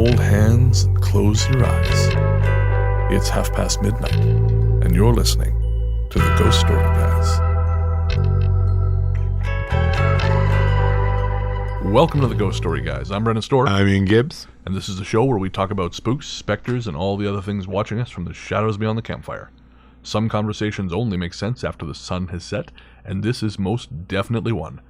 hold hands and close your eyes. It's midnight, and you're listening to the Ghost Story Guys. Welcome to the Ghost Story Guys. I'm Brennan Storr. I'm Ian Gibbs. And this is a show where we talk about spooks, specters, and all the other things watching us from the shadows beyond the campfire. Some conversations only make sense after the sun has set, and this is most definitely one.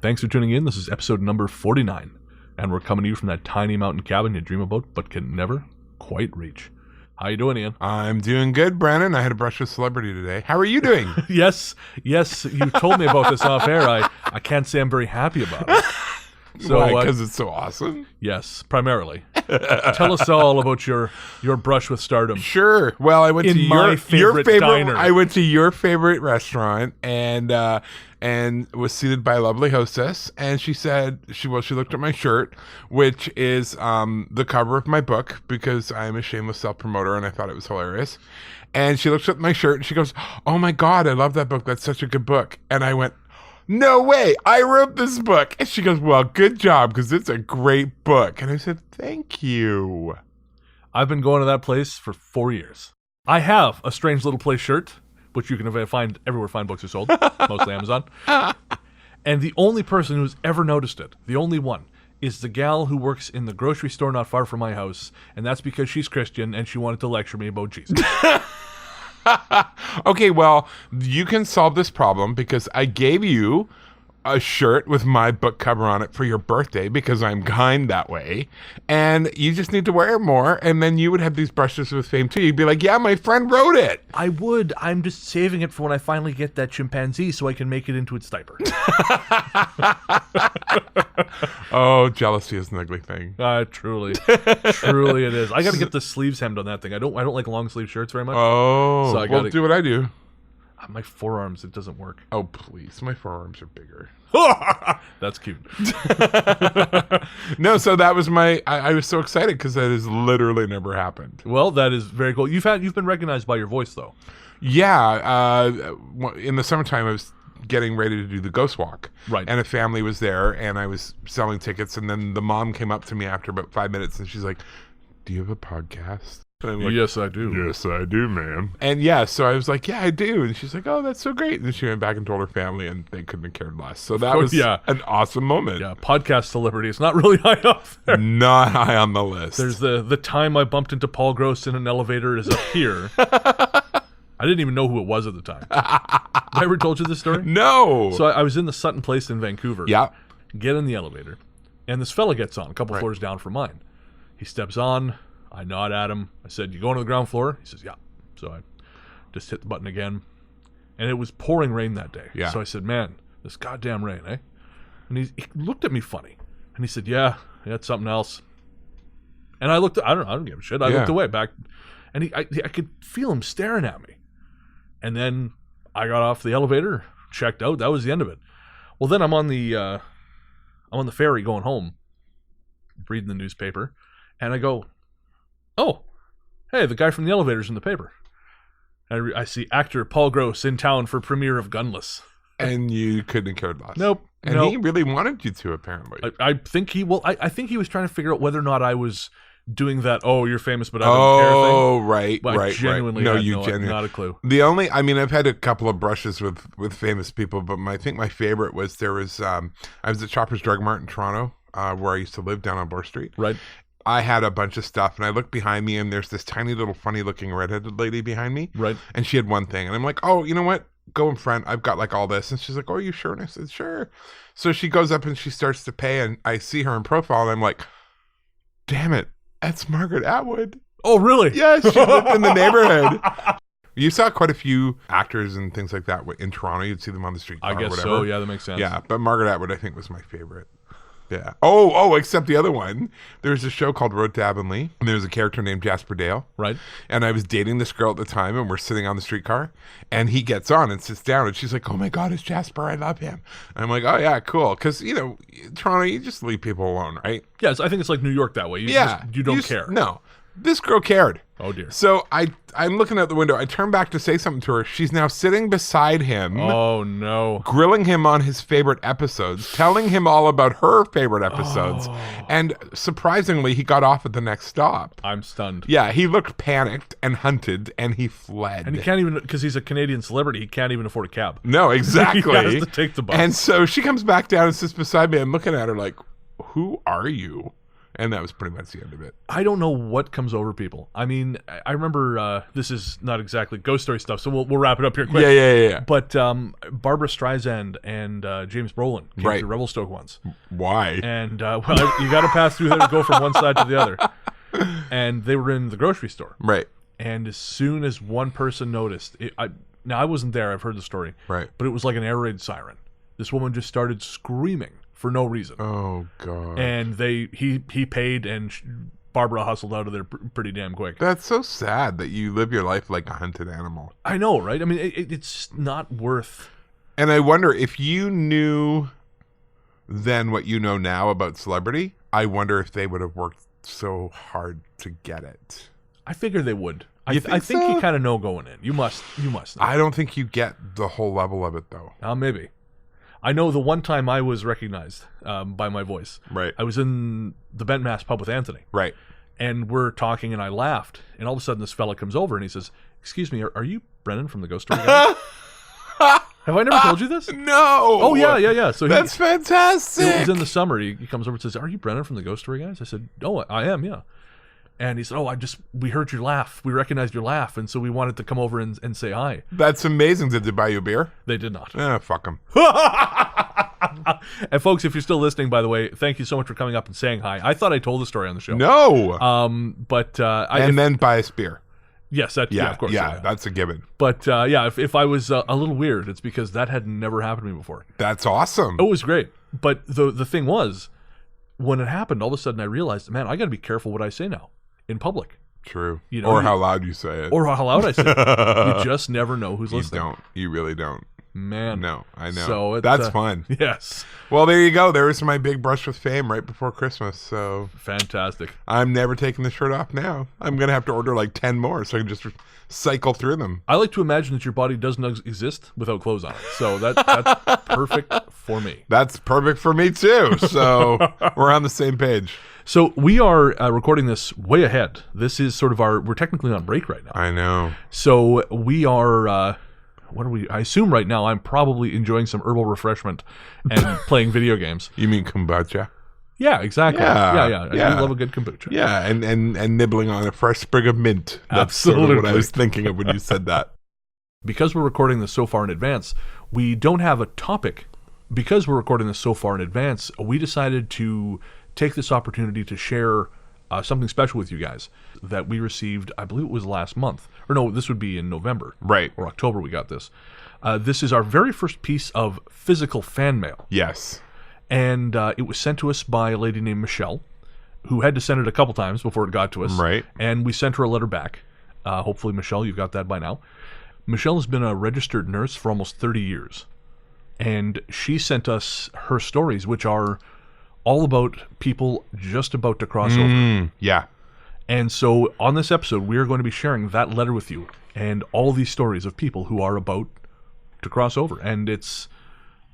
Thanks for tuning in. This is episode number 49. And we're coming to you from that tiny mountain cabin you dream about but can never quite reach. How you doing, Ian? I'm doing good, Brennan. I had a brush with celebrity today. How are you doing? Yes, you told me about this off air. I can't say I'm very happy about it. So, why? Because it's so awesome? Yes, primarily. Tell us all about your brush with stardom. Sure. Well, I went to your favorite diner. I went to your favorite restaurant and was seated by a lovely hostess. And she said she looked at my shirt, which is the cover of my book, because I'm a shameless self-promoter, and I thought it was hilarious. And she looked at my shirt and she goes, "Oh my God, I love that book. That's such a good book." And I went, "No way, I wrote this book." And she goes, "Well, good job, because it's a great book." And I said, "Thank you." I've been going to that place for 4 years. I have a Strange Little Place shirt, which you can find everywhere fine books are sold, mostly Amazon. And the only person who's ever noticed it, the only one, is the gal who works in the grocery store not far from my house. And that's because she's Christian and she wanted to lecture me about Jesus. Okay, well, you can solve this problem because I gave you a shirt with my book cover on it for your birthday, because I'm kind that way, and you just need to wear it more, and then you would have these brushes with fame too. You'd be like, "Yeah, my friend wrote it." I would. I'm just saving it for when I finally get that chimpanzee so I can make it into its diaper. Oh, jealousy is an ugly thing. Truly it is. I got to get the sleeves hemmed on that thing. I don't like long sleeve shirts very much. Oh, so well, do what I do. My forearms, it doesn't work. Oh, please. My forearms are bigger. That's cute. No, so that was I was so excited because that has literally never happened. Well, that is very cool. You've been recognized by your voice, though. Yeah. In the summertime, I was getting ready to do the ghost walk. Right. And a family was there, and I was selling tickets, and then the mom came up to me after about 5 minutes, and she's like, "Do you have a podcast?" And I'm like, "Yes, I do." "Yes, I do, ma'am." And yeah, so I was like, "Yeah, I do." And she's like, "Oh, that's so great." And she went back and told her family, and they couldn't have cared less. So that was an awesome moment. Yeah, podcast celebrity. It's not really high up there. Not high on the list. There's the time I bumped into Paul Gross in an elevator is up here. I didn't even know who it was at the time. Have I ever told you this story? No. So I was in the Sutton Place in Vancouver. Yeah. Get in the elevator, and this fella gets on a couple floors down from mine. He steps on. I nod at him. I said, "You going to the ground floor?" He says, "Yeah." So I just hit the button again. And it was pouring rain that day. Yeah. So I said, "Man, this goddamn rain, eh?" And he looked at me funny. And he said, Yeah, it's something else." And I looked, I don't give a shit. I looked away back. And I could feel him staring at me. And then I got off the elevator, checked out. That was the end of it. Well, then I'm on the ferry going home, reading the newspaper. And I go, "Oh, hey, the guy from the elevator's in the paper." And I see actor Paul Gross in town for premiere of Gunless. And you couldn't have cared less. Nope. And he really wanted you to, apparently. I think I think he was trying to figure out whether or not I was doing that, "Oh, you're famous, but I don't care" thing. Oh, right, but right, I genuinely right. No, had you genuinely. not a clue. I've had a couple of brushes with famous people, but I think my favorite was I was at Shoppers Drug Mart in Toronto, where I used to live down on Bloor Street. Right. I had a bunch of stuff, and I looked behind me, and there's this tiny little funny-looking redheaded lady behind me. Right. And she had one thing, and I'm like, "Oh, you know what? Go in front. I've got like all this." And she's like, "Oh, are you sure?" And I said, "Sure." So she goes up and she starts to pay, and I see her in profile, and I'm like, "Damn it, that's Margaret Atwood." Oh, really? Yeah, she lived in the neighborhood. You saw quite a few actors and things like that in Toronto. You'd see them on the street. I guess or whatever. so. Yeah, that makes sense. Yeah, but Margaret Atwood, I think, was my favorite. Yeah. Oh, except the other one. There's a show called Road to Avonlea, and there's a character named Jasper Dale. Right. And I was dating this girl at the time, and we're sitting on the streetcar, and he gets on and sits down, and she's like, "Oh my God, it's Jasper. I love him." And I'm like, "Oh yeah, cool." Because, Toronto, you just leave people alone, right? Yes, I think it's like New York that way. You don't care. No. This girl cared. Oh, dear. So I'm looking out the window. I turn back to say something to her. She's now sitting beside him. Oh, no. Grilling him on his favorite episodes, telling him all about her favorite episodes. Oh. And surprisingly, he got off at the next stop. I'm stunned. Yeah, he looked panicked and hunted, and he fled. And he can't even, because he's a Canadian celebrity, he can't even afford a cab. No, exactly. He has to take the bus. And so she comes back down and sits beside me. I'm looking at her like, who are you? And that was pretty much the end of it. I don't know what comes over people. I mean, I remember, this is not exactly ghost story stuff, so we'll wrap it up here quick. Yeah. But Barbara Streisand and James Brolin came to Revelstoke once. Why? And, well, you got to pass through there to go from one side to the other. And they were in the grocery store. Right. And as soon as one person noticed, now I wasn't there, I've heard the story. Right. But it was like an air raid siren. This woman just started screaming for no reason. Oh, God. And he paid, and Barbara hustled out of there pretty damn quick. That's so sad that you live your life like a hunted animal. I know, right? I mean, it's not worth... And I wonder, if you knew then what you know now about celebrity, I wonder if they would have worked so hard to get it. I figure they would. I think so? you kind of know going in. You must know. I don't think you get the whole level of it, though. Maybe. I know the one time I was recognized by my voice. Right. I was in the Bent Mass pub with Anthony. Right. And we're talking, and I laughed. And all of a sudden, this fella comes over, and he says, "Excuse me, are you Brennan from the Ghost Story Guys?" Have I never told you this? No. Oh, yeah. So that's fantastic. It was in the summer. He comes over and says, "Are you Brennan from the Ghost Story Guys?" I said, "Oh, I am, yeah." And he said, "Oh, we heard your laugh. We recognized your laugh, and so we wanted to come over and say hi." That's amazing. Did they buy you a beer? They did not. Fuck them. And folks, if you're still listening, by the way, thank you so much for coming up and saying hi. I thought I told the story on the show. No. Then buy us beer. Yes, of course. Yeah, that's a given. But if I was a little weird, it's because that had never happened to me before. That's awesome. It was great. But the thing was, when it happened, all of a sudden I realized, man, I got to be careful what I say now in public. True. Or how loud you say it. Or how loud I say it. You just never know who's listening. You don't. You really don't. Man. No, I know. So that's fun. Yes. Well, there you go. There was my big brush with fame right before Christmas. So fantastic. I'm never taking the shirt off now. I'm going to have to order like 10 more so I can just cycle through them. I like to imagine that your body doesn't exist without clothes on it. So that's perfect for me. That's perfect for me too. So we're on the same page. So we are recording this way ahead. This is sort of we're technically on break right now. I know. So we are, I assume right now I'm probably enjoying some herbal refreshment and playing video games. You mean kombucha? Yeah, exactly. Yeah. I do love a good kombucha. Yeah, and nibbling on a fresh sprig of mint. That's Absolutely. Sort of what I was thinking of when you said that. Because we're recording this so far in advance, we don't have a topic. Because we're recording this so far in advance, we decided to take this opportunity to share something special with you guys that we received, I believe it was last month. Or no, this would be in November. Right. Or October we got this. This is our very first piece of physical fan mail. Yes. And it was sent to us by a lady named Michelle, who had to send it a couple times before it got to us. Right. And we sent her a letter back. Hopefully, Michelle, you've got that by now. Michelle has been a registered nurse for almost 30 years. And she sent us her stories, which are all about people just about to cross over. Yeah. And so on this episode, we are going to be sharing that letter with you and all these stories of people who are about to cross over. And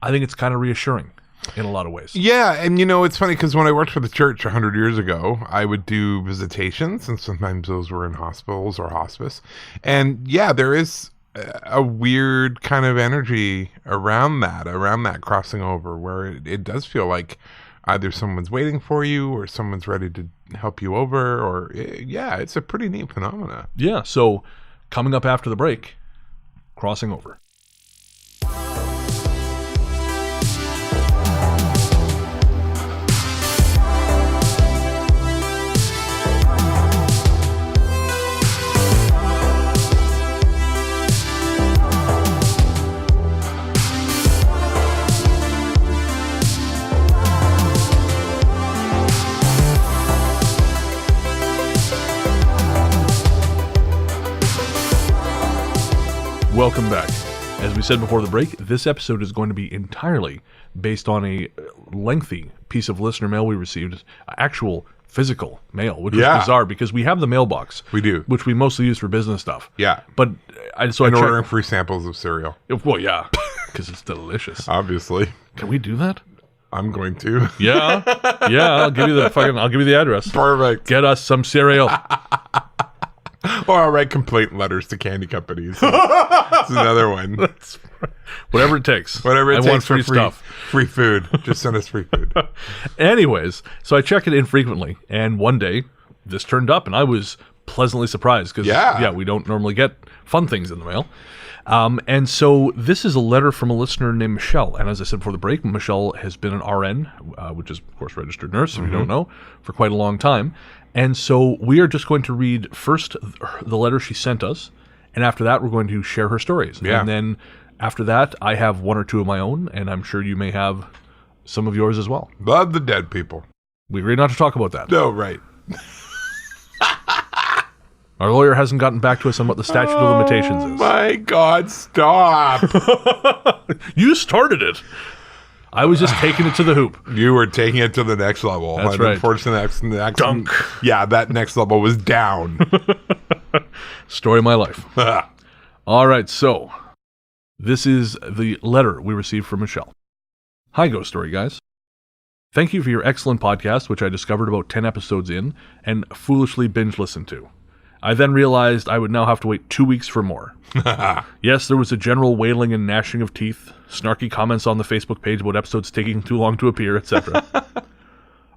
I think it's kind of reassuring in a lot of ways. Yeah, and it's funny because when I worked for the church 100 years ago, I would do visitations, and sometimes those were in hospitals or hospice. And yeah, there is a weird kind of energy around that crossing over, where it does feel like either someone's waiting for you or someone's ready to help you over, or it's a pretty neat phenomena. Yeah, so coming up after the break, crossing over. Welcome back. As we said before the break, this episode is going to be entirely based on a lengthy piece of listener mail we received, actual physical mail, which was bizarre because we have the mailbox. We do. Which we mostly use for business stuff. Yeah. But ordering free samples of cereal. Well, yeah, because it's delicious. Obviously. Can we do that? I'm going to. Yeah. I'll give you the address. Perfect. Get us some cereal. Or I'll write complaint letters to candy companies. That's another one. Whatever it takes. Whatever it takes for free stuff. Free food. Just send us free food. Anyways, so I check it infrequently, and one day this turned up, and I was pleasantly surprised because we don't normally get fun things in the mail. And so this is a letter from a listener named Michelle. And as I said before the break, Michelle has been an RN, which is, of course, registered nurse, if you don't know, for quite a long time. And so we are just going to read first the letter she sent us, and after that, we're going to share her stories. Yeah. And then after that, I have one or two of my own, and I'm sure you may have some of yours as well. Love the dead people. We agreed not to talk about that. No, right. Our lawyer hasn't gotten back to us on what the statute of limitations is. Oh my God, stop. You started it. I was just taking it to the hoop. You were taking it to the next level. That's right. Unfortunately, the next dunk. Yeah, that next level was down. Story of my life. All right, so this is the letter we received from Michelle. Hi, Ghost Story guys. Thank you for your excellent podcast, which I discovered about 10 episodes in and foolishly binge listened to. I then realized I would now have to wait 2 weeks for more. Yes, there was a general wailing and gnashing of teeth, snarky comments on the Facebook page about episodes taking too long to appear, etc.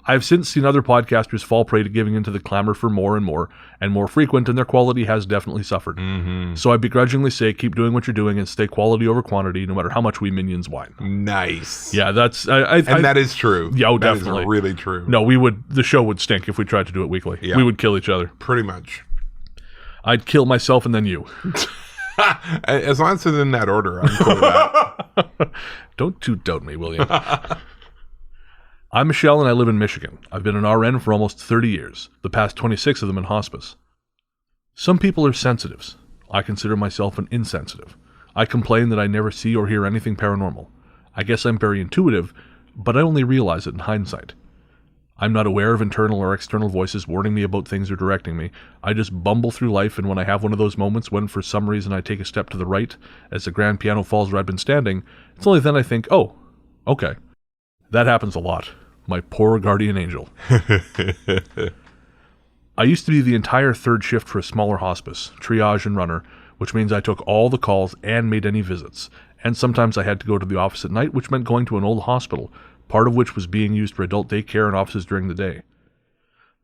I've since seen other podcasters fall prey to giving into the clamor for more and more frequent, and their quality has definitely suffered. Mm-hmm. So I begrudgingly say keep doing what you're doing and stay quality over quantity, no matter how much we minions whine. Nice. Yeah, that's... that is true. Yeah, definitely. That is really true. No, the show would stink if we tried to do it weekly. Yeah. We would kill each other. Pretty much. I'd kill myself and then you. As long as it's in that order, I'm cool with that. Don't you doubt me, will you? I'm Michelle and I live in Michigan. I've been an RN for almost 30 years, the past 26 of them in hospice. Some people are sensitives. I consider myself an insensitive. I complain that I never see or hear anything paranormal. I guess I'm very intuitive, but I only realize it in hindsight. I'm not aware of internal or external voices warning me about things or directing me. I just bumble through life, and when I have one of those moments when for some reason I take a step to the right as the grand piano falls where I've been standing, it's only then I think, oh, okay. That happens a lot. My poor guardian angel. I used to be the entire third shift for a smaller hospice, triage and runner, which means I took all the calls and made any visits. And sometimes I had to go to the office at night, which meant going to an old hospital, part of which was being used for adult daycare and offices during the day.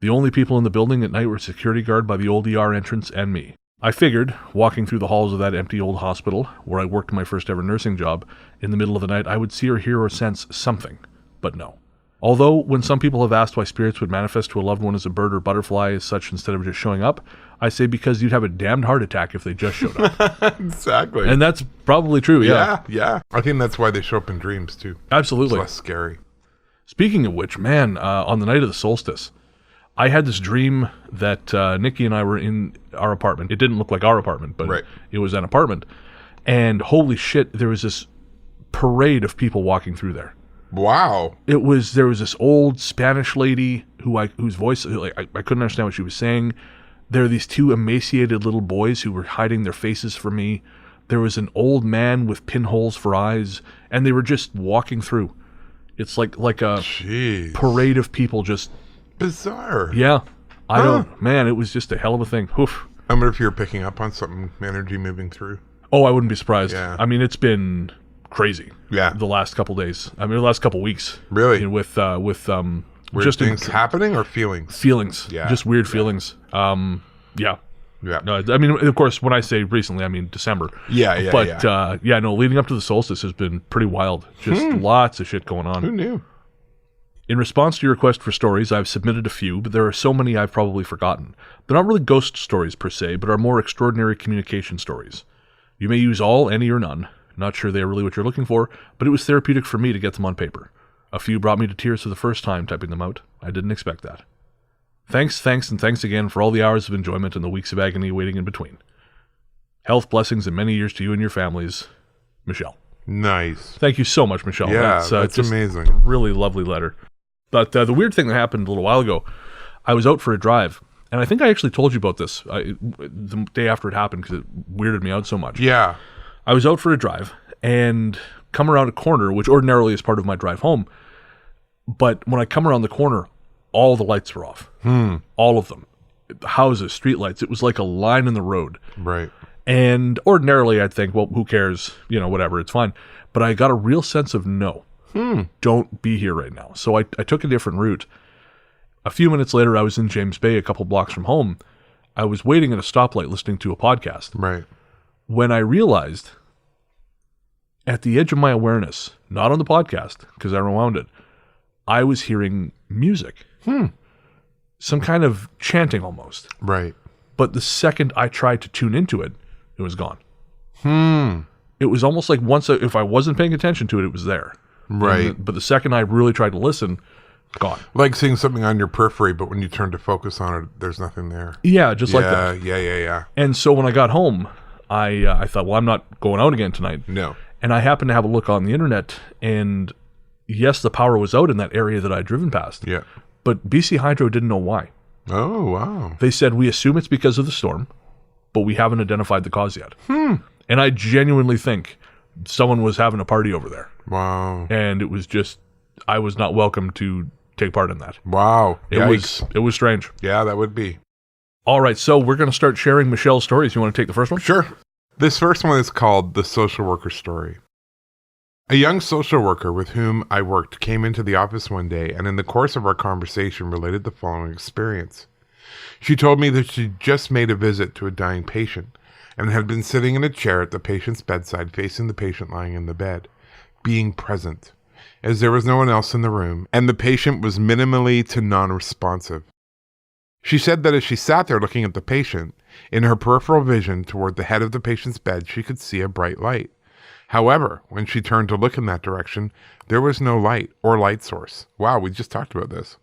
The only people in the building at night were security guard by the old ER entrance and me. I figured, walking through the halls of that empty old hospital, where I worked my first ever nursing job, in the middle of the night I would see or hear or sense something. But no. Although, when some people have asked why spirits would manifest to a loved one as a bird or butterfly as such instead of just showing up, I say because you'd have a damned heart attack if they just showed up. Exactly. And that's probably true, yeah. Yeah. I think that's why they show up in dreams, too. Absolutely. It's less scary. Speaking of which, man, on the night of the solstice, I had this dream that Nikki and I were in our apartment. It didn't look like our apartment, but It was an apartment. And holy shit, there was this parade of people walking through there. Wow. There was this old Spanish lady whose voice, I couldn't understand what she was saying. There were these two emaciated little boys who were hiding their faces from me. There was an old man with pinholes for eyes, and they were just walking through. It's like a parade of people just... Bizarre. Yeah. Man, it was just a hell of a thing. Oof. I wonder if you're picking up on something, energy moving through. Oh, I wouldn't be surprised. Yeah. I mean, it's been crazy. Yeah. The last couple days. I mean, the last couple weeks. Really? With weird just things happening or feelings? Feelings. Yeah. Just weird feelings. Yeah. Yeah. No, I mean, of course, when I say recently, I mean December. Yeah. But leading up to the solstice has been pretty wild. Just lots of shit going on. Who knew? In response to your request for stories, I've submitted a few, but there are so many I've probably forgotten. They're not really ghost stories per se, but are more extraordinary communication stories. You may use all, any, or none. Not sure they are really what you're looking for, but it was therapeutic for me to get them on paper. A few brought me to tears for the first time typing them out. I didn't expect that. Thanks, and thanks again for all the hours of enjoyment and the weeks of agony waiting in between. Health, blessings, and many years to you and your families. Michelle. Nice. Thank you so much, Michelle. Yeah, that's just amazing. A really lovely letter. But the weird thing that happened a little while ago, I was out for a drive, and I think I actually told you about this the day after it happened because it weirded me out so much. Yeah. I was out for a drive and come around a corner, which ordinarily is part of my drive home. But when I come around the corner, all the lights were off. All of them. Houses, street lights. It was like a line in the road. Right. And ordinarily I'd think, well, who cares? Whatever, it's fine. But I got a real sense of no. Don't be here right now. So I took a different route. A few minutes later, I was in James Bay, a couple blocks from home. I was waiting at a stoplight listening to a podcast. Right. When I realized, at the edge of my awareness, not on the podcast, because I rewound it, I was hearing music. Some kind of chanting almost. Right. But the second I tried to tune into it, it was gone. It was almost like if I wasn't paying attention to it, it was there. Right. But the second I really tried to listen, gone. Like seeing something on your periphery, but when you turn to focus on it, there's nothing there. Yeah, just like that. Yeah. And so when I got home, I thought, well, I'm not going out again tonight. No. And I happened to have a look on the internet, and yes, the power was out in that area that I'd driven past. Yeah. But BC Hydro didn't know why. Oh, wow. They said, we assume it's because of the storm, but we haven't identified the cause yet. And I genuinely think someone was having a party over there. Wow. And it was just, I was not welcome to take part in that. Wow. It was strange. Yeah, that would be. All right, so we're going to start sharing Michelle's stories. You want to take the first one? Sure. This first one is called The Social Worker Story. A young social worker with whom I worked came into the office one day and in the course of our conversation related the following experience. She told me that she'd just made a visit to a dying patient and had been sitting in a chair at the patient's bedside facing the patient lying in the bed, being present, as there was no one else in the room, and the patient was minimally to non-responsive. She said that as she sat there looking at the patient, in her peripheral vision toward the head of the patient's bed, she could see a bright light. However, when she turned to look in that direction, there was no light or light source. Wow, we just talked about this.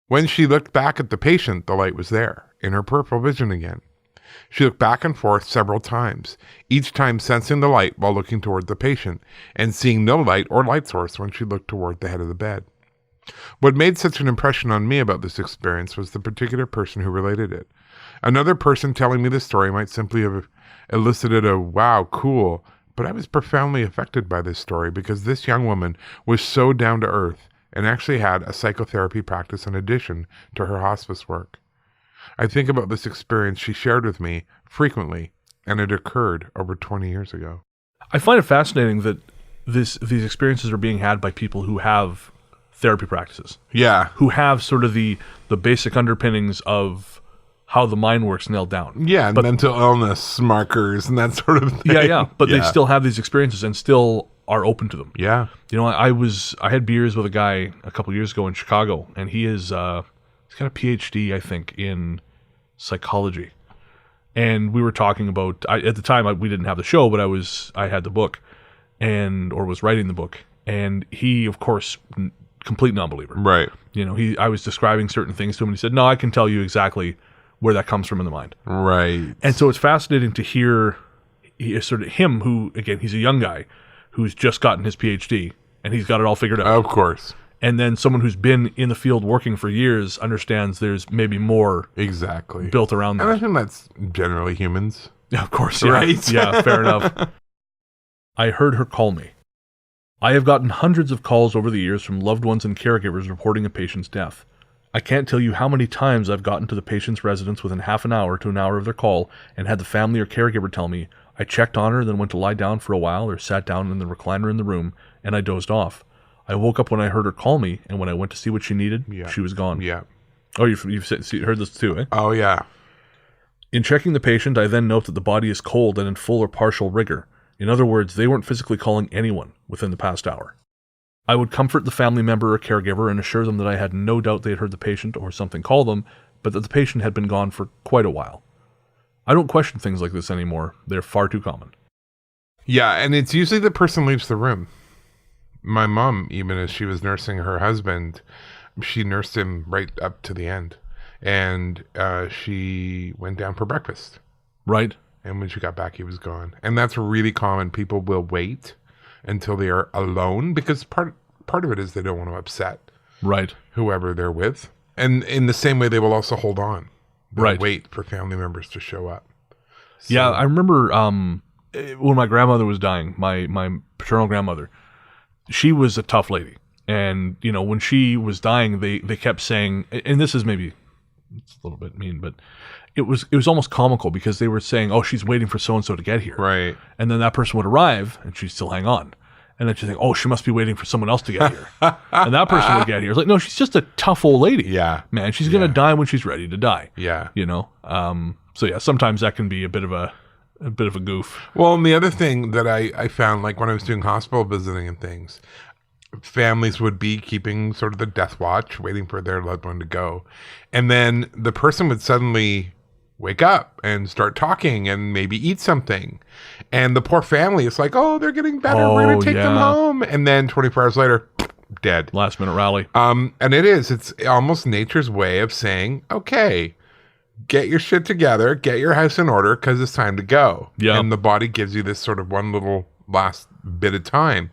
When she looked back at the patient, the light was there, in her peripheral vision again. She looked back and forth several times, each time sensing the light while looking toward the patient, and seeing no light or light source when she looked toward the head of the bed. What made such an impression on me about this experience was the particular person who related it. Another person telling me the story might simply have elicited a wow, cool, but I was profoundly affected by this story because this young woman was so down to earth and actually had a psychotherapy practice in addition to her hospice work. I think about this experience she shared with me frequently, and it occurred over 20 years ago. I find it fascinating that these experiences are being had by people who have therapy practices. Yeah. Who have sort of the basic underpinnings of how the mind works nailed down. Yeah, and mental illness markers and that sort of thing. Yeah. But they still have these experiences and still are open to them. Yeah. I had beers with a guy a couple years ago in Chicago, and he's got a PhD, I think, in psychology. And we were talking about, at the time we didn't have the show, but I had the book or was writing the book. And he, of course, complete non-believer. Right. I was describing certain things to him, and he said, no, I can tell you exactly where that comes from in the mind. Right. And so it's fascinating to hear sort of him, who, again, he's a young guy who's just gotten his PhD, and he's got it all figured out. Of course. And then someone who's been in the field working for years understands there's maybe more built around that. And I think that's generally humans. Yeah, of course. Yeah. Right? Yeah, fair enough. I heard her call me. I have gotten hundreds of calls over the years from loved ones and caregivers reporting a patient's death. I can't tell you how many times I've gotten to the patient's residence within half an hour to an hour of their call and had the family or caregiver tell me, I checked on her, then went to lie down for a while or sat down in the recliner in the room, and I dozed off. I woke up when I heard her call me, and when I went to see what she needed, she was gone. Yeah. Oh, you've heard this too, eh? Oh, yeah. In checking the patient, I then note that the body is cold and in full or partial rigor. In other words, they weren't physically calling anyone within the past hour. I would comfort the family member or caregiver and assure them that I had no doubt they had heard the patient or something call them, but that the patient had been gone for quite a while. I don't question things like this anymore. They're far too common. Yeah, and it's usually the person leaves the room. My mom, even as she was nursing her husband, she nursed him right up to the end. And she went down for breakfast. Right. And when she got back, he was gone. And that's really common. People will wait until they are alone because part of it is they don't want to upset Right. Whoever they're with. And in the same way, they will also hold on. They'll right. wait for family members to show up. So, yeah, I remember when my grandmother was dying, my paternal grandmother, she was a tough lady. And, you know, when she was dying, they kept saying, and this is maybe it's a little bit mean, but it was almost comical because they were saying, oh, she's waiting for so-and-so to get here. Right. And then that person would arrive and she'd still hang on. And then she'd think, oh, she must be waiting for someone else to get here. And that person would get here. It's like, no, she's just a tough old lady. Yeah. Man, she's going to die when she's ready to die. Yeah. You know? So yeah, sometimes that can be a bit of a goof. Well, and the other thing that I found, like when I was doing hospital visiting and things, families would be keeping sort of the death watch, waiting for their loved one to go. And then the person would suddenly wake up and start talking and maybe eat something. And the poor family is like, oh, they're getting better. We're going to take them home. And then 24 hours later, dead. Last minute rally. And it's almost nature's way of saying, okay, get your shit together, get your house in order because it's time to go. Yeah. And the body gives you this sort of one little last bit of time.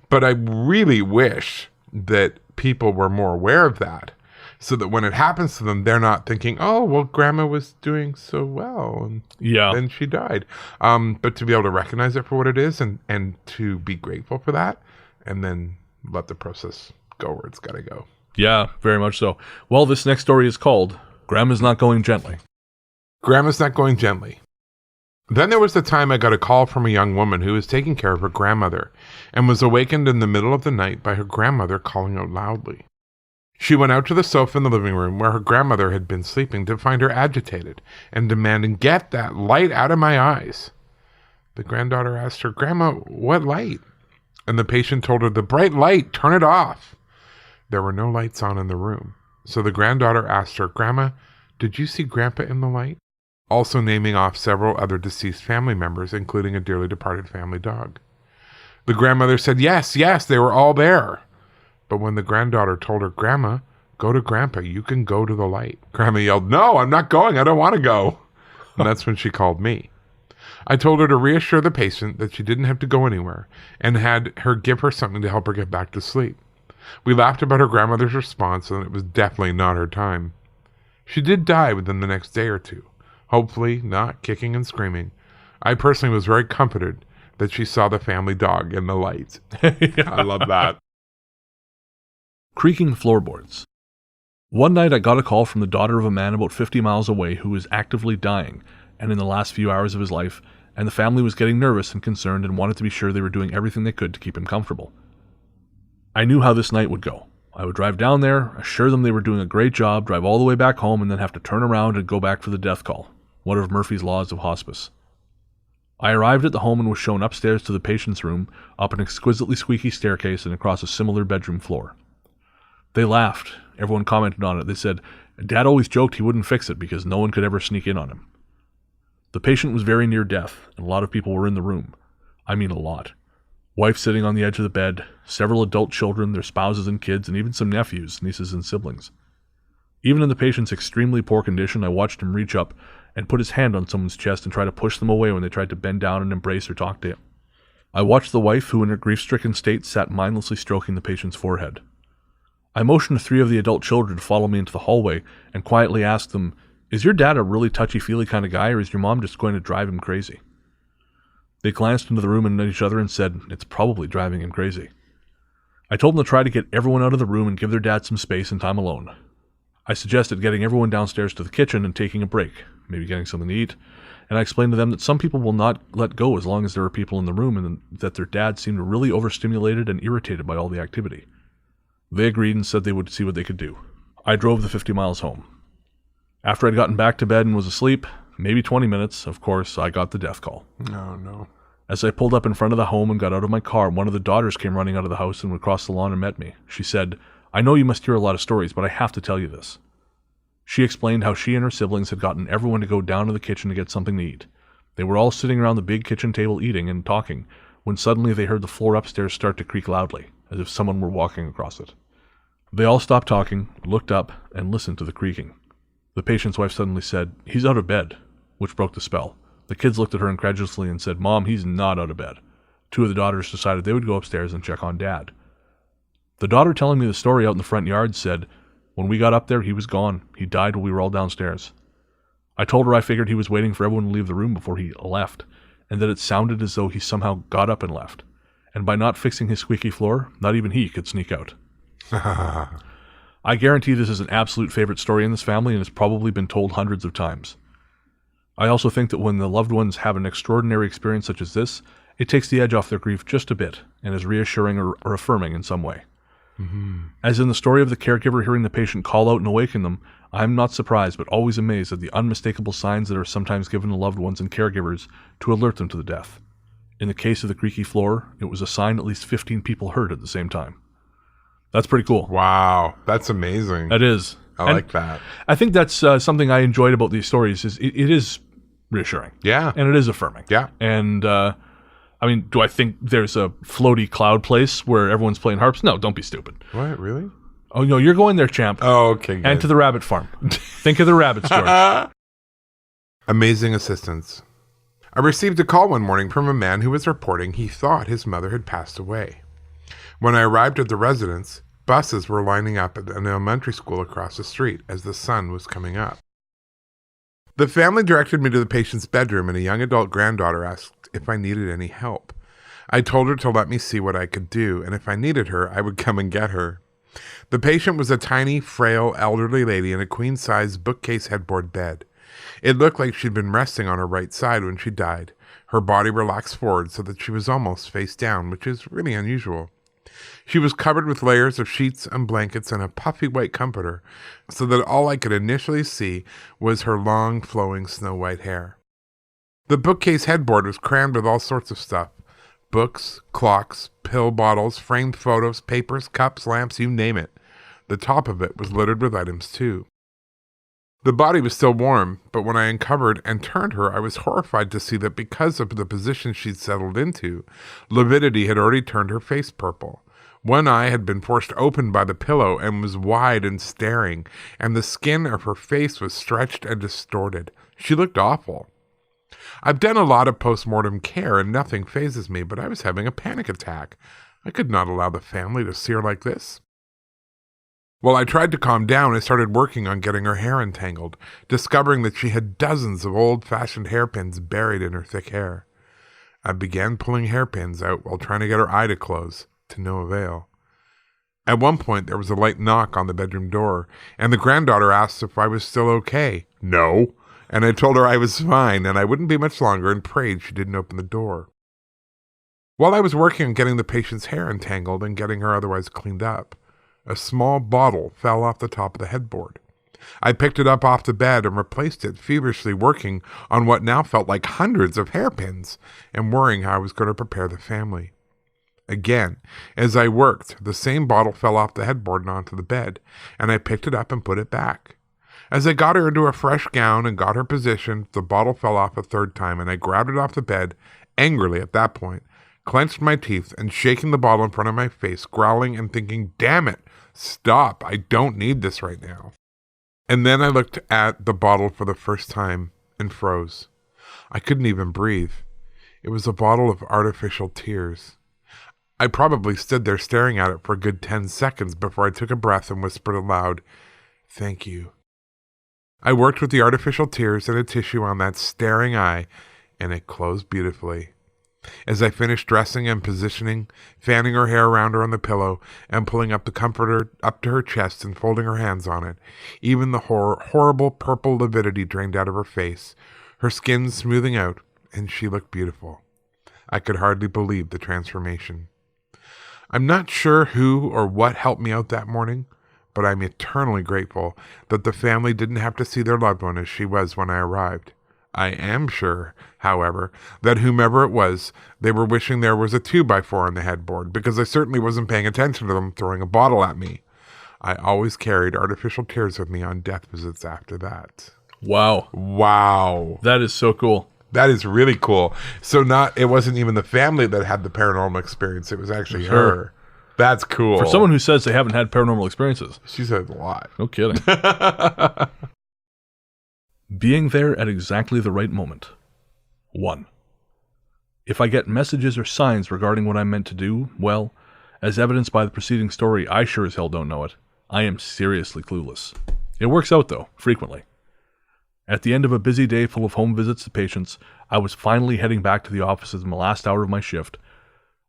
But I really wish that people were more aware of that so that when it happens to them, they're not thinking, oh, well, grandma was doing so well and then she died. But to be able to recognize it for what it is and to be grateful for that and then let the process go where it's got to go. Yeah, very much so. Well, this next story is called Grandma's Not Going Gently. Grandma's Not Going Gently. Then there was the time I got a call from a young woman who was taking care of her grandmother and was awakened in the middle of the night by her grandmother calling out loudly. She went out to the sofa in the living room where her grandmother had been sleeping to find her agitated and demanding, "Get that light out of my eyes." The granddaughter asked her, "Grandma, what light?" And the patient told her, "The bright light, turn it off." There were no lights on in the room. So the granddaughter asked her, "Grandma, did you see Grandpa in the light?" Also naming off several other deceased family members, including a dearly departed family dog. The grandmother said, yes, they were all there. But when the granddaughter told her, "Grandma, go to Grandpa, you can go to the light," Grandma yelled, "No, I'm not going, I don't want to go." And that's when she called me. I told her to reassure the patient that she didn't have to go anywhere and had her give her something to help her get back to sleep. We laughed about her grandmother's response, and it was definitely not her time. She did die within the next day or two, hopefully not kicking and screaming. I personally was very comforted that she saw the family dog in the light. I love that. Creaking floorboards. One night I got a call from the daughter of a man about 50 miles away who was actively dying, and in the last few hours of his life, and the family was getting nervous and concerned and wanted to be sure they were doing everything they could to keep him comfortable. I knew how this night would go. I would drive down there, assure them they were doing a great job, drive all the way back home, and then have to turn around and go back for the death call, one of Murphy's laws of hospice. I arrived at the home and was shown upstairs to the patient's room, up an exquisitely squeaky staircase and across a similar bedroom floor. They laughed. Everyone commented on it. They said, "Dad always joked he wouldn't fix it because no one could ever sneak in on him." The patient was very near death, and a lot of people were in the room. I mean a lot. Wife sitting on the edge of the bed, several adult children, their spouses and kids, and even some nephews, nieces, and siblings. Even in the patient's extremely poor condition, I watched him reach up and put his hand on someone's chest and try to push them away when they tried to bend down and embrace or talk to him. I watched the wife, who in her grief-stricken state sat mindlessly stroking the patient's forehead. I motioned 3 of the adult children to follow me into the hallway and quietly asked them, "Is your dad a really touchy-feely kind of guy, or is your mom just going to drive him crazy?" They glanced into the room and at each other and said, "It's probably driving him crazy." I told them to try to get everyone out of the room and give their dad some space and time alone. I suggested getting everyone downstairs to the kitchen and taking a break, maybe getting something to eat, and I explained to them that some people will not let go as long as there are people in the room and that their dad seemed really overstimulated and irritated by all the activity. They agreed and said they would see what they could do. I drove the 50 miles home. After I'd gotten back to bed and was asleep, maybe 20 minutes, of course, I got the death call. Oh, no. As I pulled up in front of the home and got out of my car, one of the daughters came running out of the house and across the lawn and met me. She said, "I know you must hear a lot of stories, but I have to tell you this." She explained how she and her siblings had gotten everyone to go down to the kitchen to get something to eat. They were all sitting around the big kitchen table eating and talking, when suddenly they heard the floor upstairs start to creak loudly, as if someone were walking across it. They all stopped talking, looked up, and listened to the creaking. The patient's wife suddenly said, "He's out of bed," which broke the spell. The kids looked at her incredulously and said, "Mom, he's not out of bed." 2 of the daughters decided they would go upstairs and check on Dad. The daughter telling me the story out in the front yard said, when we got up there, he was gone. He died while we were all downstairs. I told her I figured he was waiting for everyone to leave the room before he left, and that it sounded as though he somehow got up and left. And by not fixing his squeaky floor, not even he could sneak out. I guarantee this is an absolute favorite story in this family and has probably been told hundreds of times. I also think that when the loved ones have an extraordinary experience such as this, it takes the edge off their grief just a bit and is reassuring or affirming in some way. Mm-hmm. As in the story of the caregiver hearing the patient call out and awaken them, I am not surprised but always amazed at the unmistakable signs that are sometimes given to loved ones and caregivers to alert them to the death. In the case of the creaky floor, it was a sign at least 15 people heard at the same time. That's pretty cool. Wow, that's amazing. It is. I like that. I think that's something I enjoyed about these stories is it is reassuring. Yeah. And it is affirming. Yeah. And, I mean, do I think there's a floaty cloud place where everyone's playing harps? No, don't be stupid. What, really? Oh, no, you're going there, champ. Oh, okay, good. And to the rabbit farm. Think of the rabbits, George. Amazing assistance. I received a call one morning from a man who was reporting he thought his mother had passed away. When I arrived at the residence, buses were lining up at an elementary school across the street as the sun was coming up. The family directed me to the patient's bedroom, and a young adult granddaughter asked if I needed any help. I told her to let me see what I could do, and if I needed her, I would come and get her. The patient was a tiny, frail, elderly lady in a queen-size bookcase headboard bed. It looked like she'd been resting on her right side when she died. Her body relaxed forward so that she was almost face down, which is really unusual. She was covered with layers of sheets and blankets and a puffy white comforter, so that all I could initially see was her long, flowing snow-white hair. The bookcase headboard was crammed with all sorts of stuff. Books, clocks, pill bottles, framed photos, papers, cups, lamps, you name it. The top of it was littered with items, too. The body was still warm, but when I uncovered and turned her, I was horrified to see that because of the position she'd settled into, lividity had already turned her face purple. One eye had been forced open by the pillow and was wide and staring, and the skin of her face was stretched and distorted. She looked awful. I've done a lot of post-mortem care and nothing phases me, but I was having a panic attack. I could not allow the family to see her like this. While I tried to calm down, I started working on getting her hair untangled, discovering that she had dozens of old-fashioned hairpins buried in her thick hair. I began pulling hairpins out while trying to get her eye to close, to no avail. At one point, there was a light knock on the bedroom door, and the granddaughter asked if I was still okay. No. And I told her I was fine, and I wouldn't be much longer, and prayed she didn't open the door. While I was working on getting the patient's hair untangled and getting her otherwise cleaned up, a small bottle fell off the top of the headboard. I picked it up off the bed and replaced it, feverishly working on what now felt like hundreds of hairpins, and worrying how I was going to prepare the family. Again, as I worked, the same bottle fell off the headboard and onto the bed, and I picked it up and put it back. As I got her into a fresh gown and got her positioned, the bottle fell off a third time, and I grabbed it off the bed, angrily at that point, clenched my teeth, and shaking the bottle in front of my face, growling and thinking, damn it, stop, I don't need this right now. And then I looked at the bottle for the first time and froze. I couldn't even breathe. It was a bottle of artificial tears. I probably stood there staring at it for a good 10 seconds before I took a breath and whispered aloud, thank you. I worked with the artificial tears and a tissue on that staring eye, and it closed beautifully. As I finished dressing and positioning, fanning her hair around her on the pillow, and pulling up the comforter up to her chest and folding her hands on it, even the horrible purple lividity drained out of her face, her skin smoothing out, and she looked beautiful. I could hardly believe the transformation. I'm not sure who or what helped me out that morning, but I'm eternally grateful that the family didn't have to see their loved one as she was when I arrived. I am sure, however, that whomever it was, they were wishing there was a 2x4 on the headboard, because I certainly wasn't paying attention to them throwing a bottle at me. I always carried artificial tears with me on death visits after that. Wow. Wow. That is so cool. That is really cool. So it wasn't even the family that had the paranormal experience. It was actually her. That's cool. For someone who says they haven't had paranormal experiences. She said a lot. No kidding. Being there at exactly the right moment. 1. If I get messages or signs regarding what I'm meant to do, well, As evidenced by the preceding story, I sure as hell don't know it. I am seriously clueless. It works out, though, frequently. At the end of a busy day full of home visits to patients, I was finally heading back to the offices in the last hour of my shift